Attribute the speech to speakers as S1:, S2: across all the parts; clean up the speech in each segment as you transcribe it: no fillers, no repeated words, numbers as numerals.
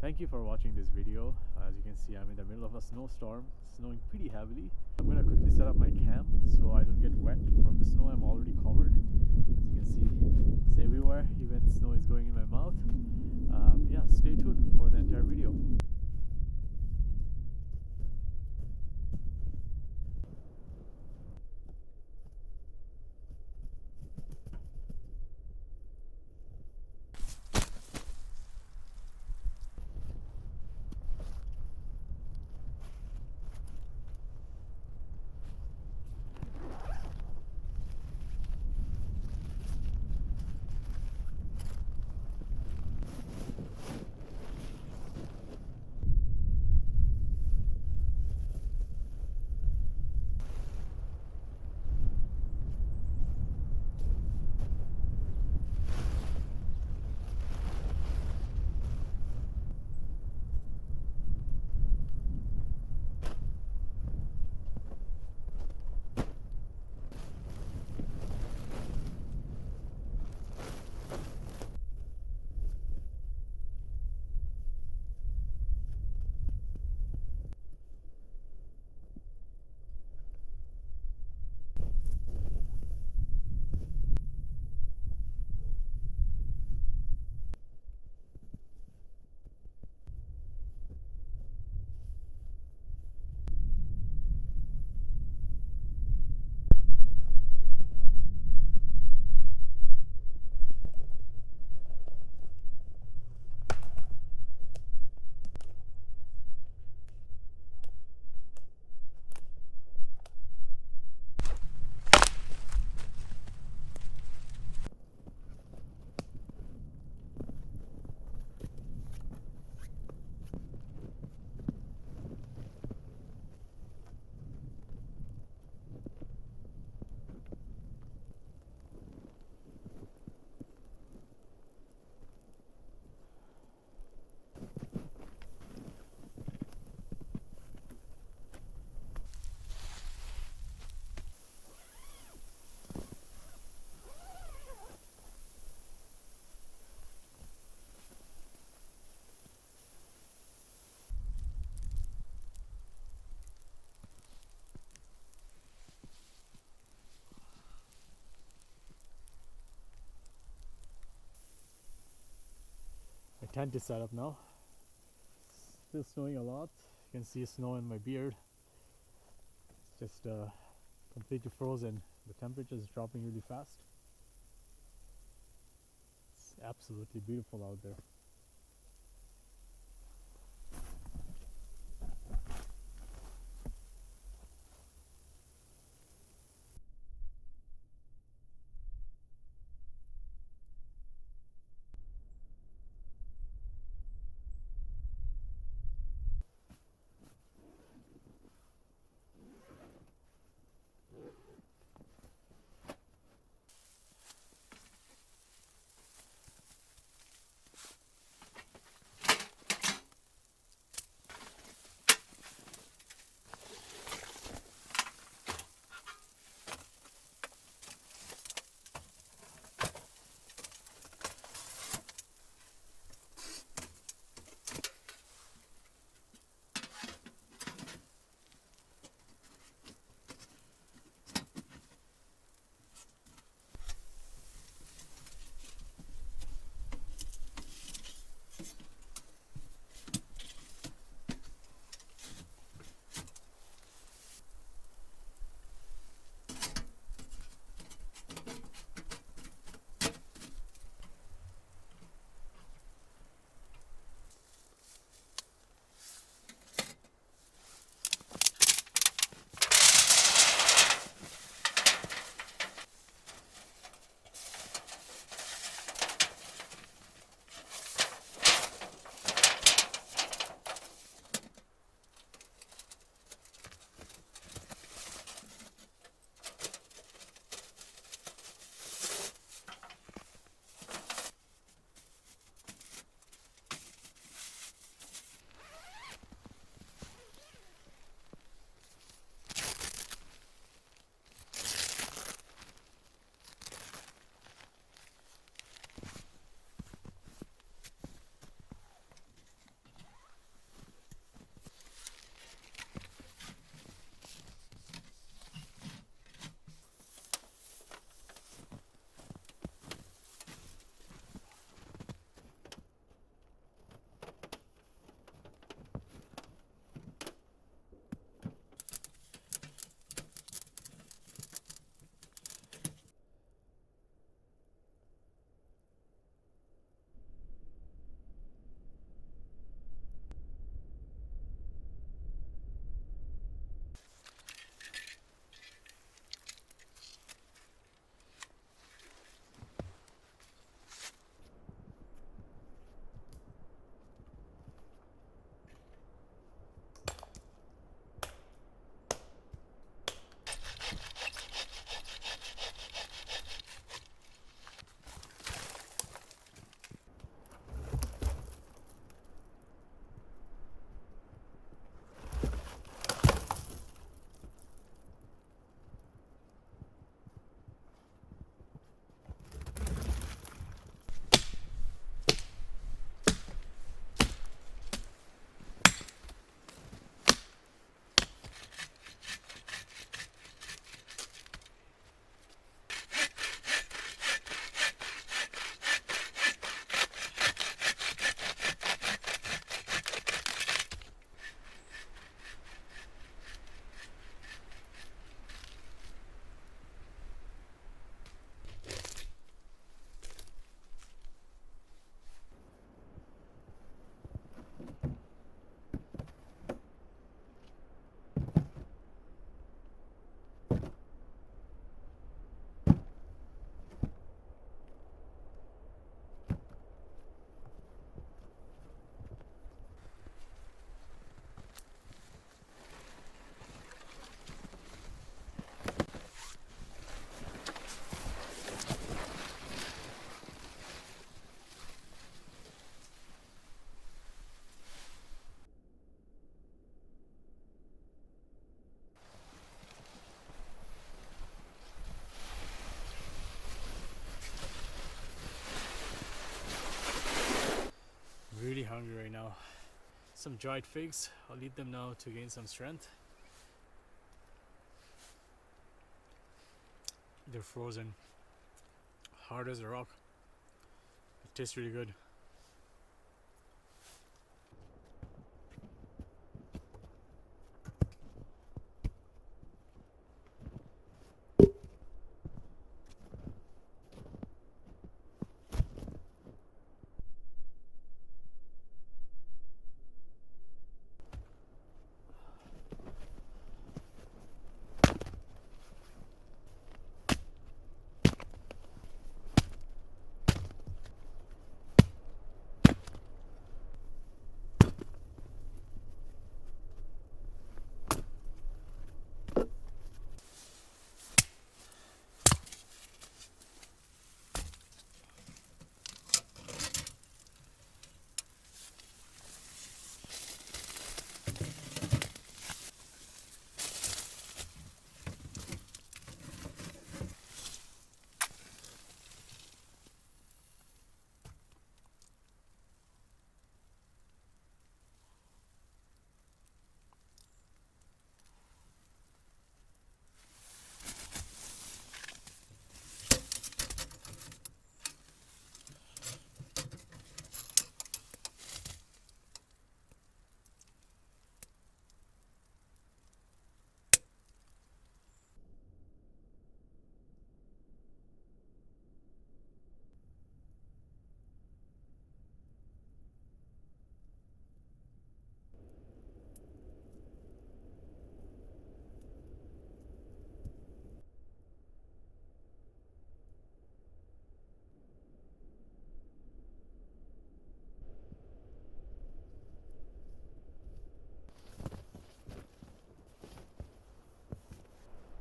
S1: thank you for watching this video. As you can see, I'm in the middle of a snowstorm, snowing pretty heavily. I'm gonna quickly set up my cam so I don't get wet from the snow. I'm already covered. As you can see, it's everywhere. Even snow is going in my mouth. Yeah, stay tuned for the entire video. My tent is set up now. Still snowing a lot. You can see snow in my beard. It's just completely frozen. The temperature is dropping really fast. It's absolutely beautiful out there. hungry right now. Some dried figs. I'll eat them now to gain some strength. They're frozen, hard as a rock. It tastes really good.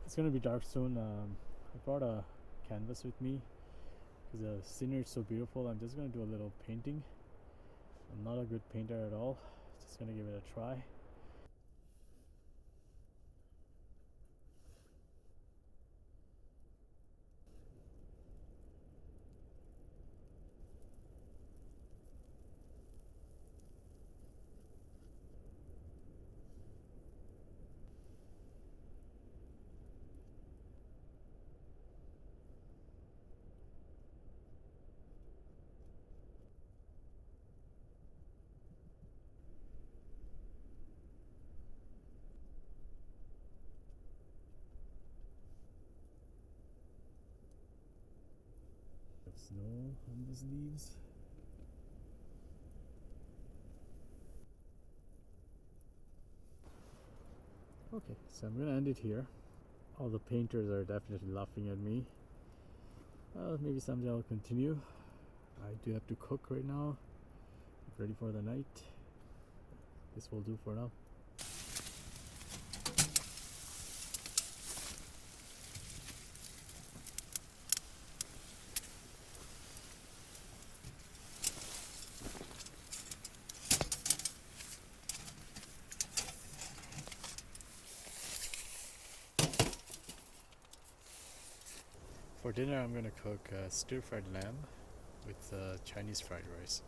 S1: It's gonna be dark soon. I brought a canvas with me because the scenery is so beautiful. I'm just gonna do a little painting. I'm not a good painter at all. Just gonna give it a try. Snow on these leaves. Okay, so I'm gonna end it here. All the painters are definitely laughing at me. Maybe someday I'll continue. I do have to cook right now. Get ready for the night. This will do for now. For dinner, I'm gonna cook stir-fried lamb with Chinese fried rice.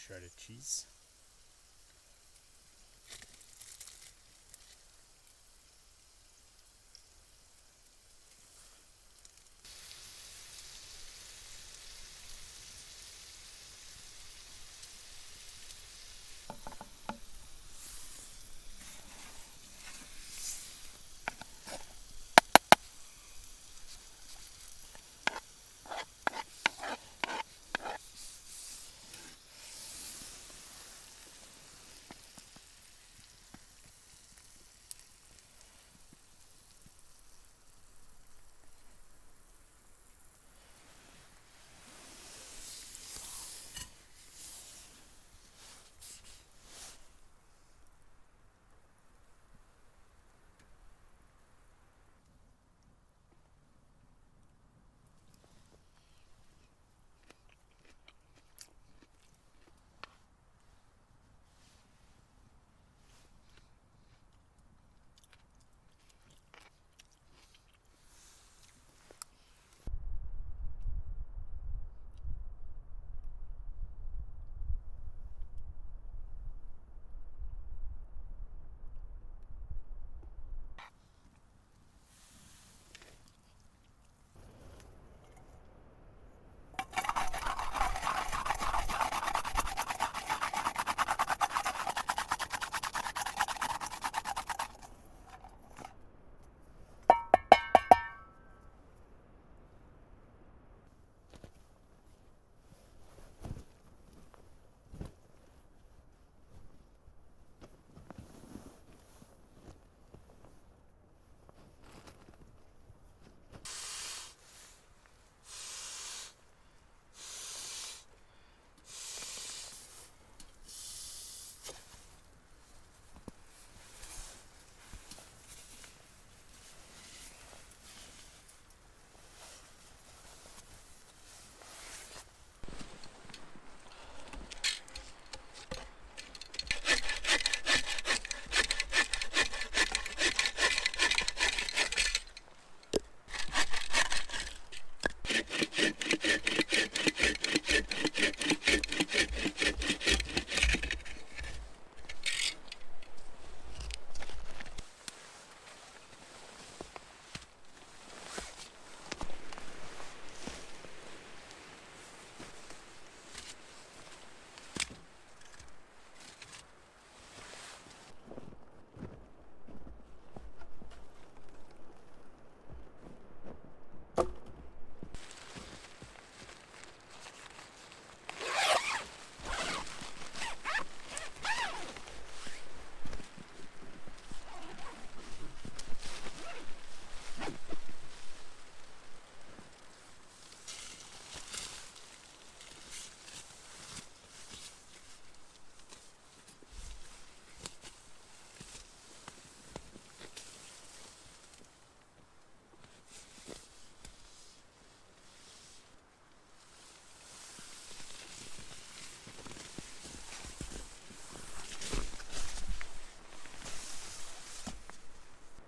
S1: shredded cheese.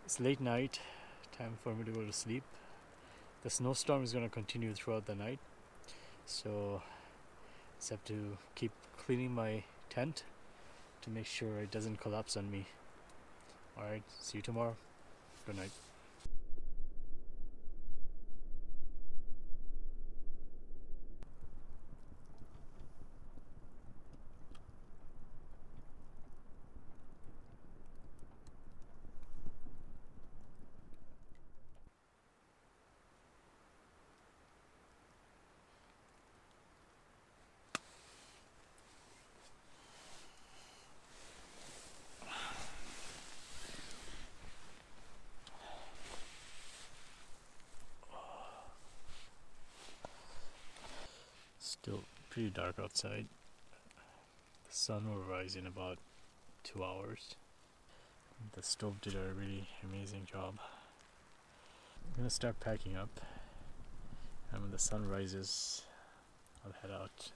S1: It's late night, time for me to go to sleep. The snowstorm is going to continue throughout the night, so I just have to keep cleaning my tent to make sure it doesn't collapse on me. Alright, see you tomorrow. Good night. Still pretty dark outside. The sun will rise in about 2 hours. The stove did a really amazing job. I'm gonna start packing up, and when the sun rises, I'll head out.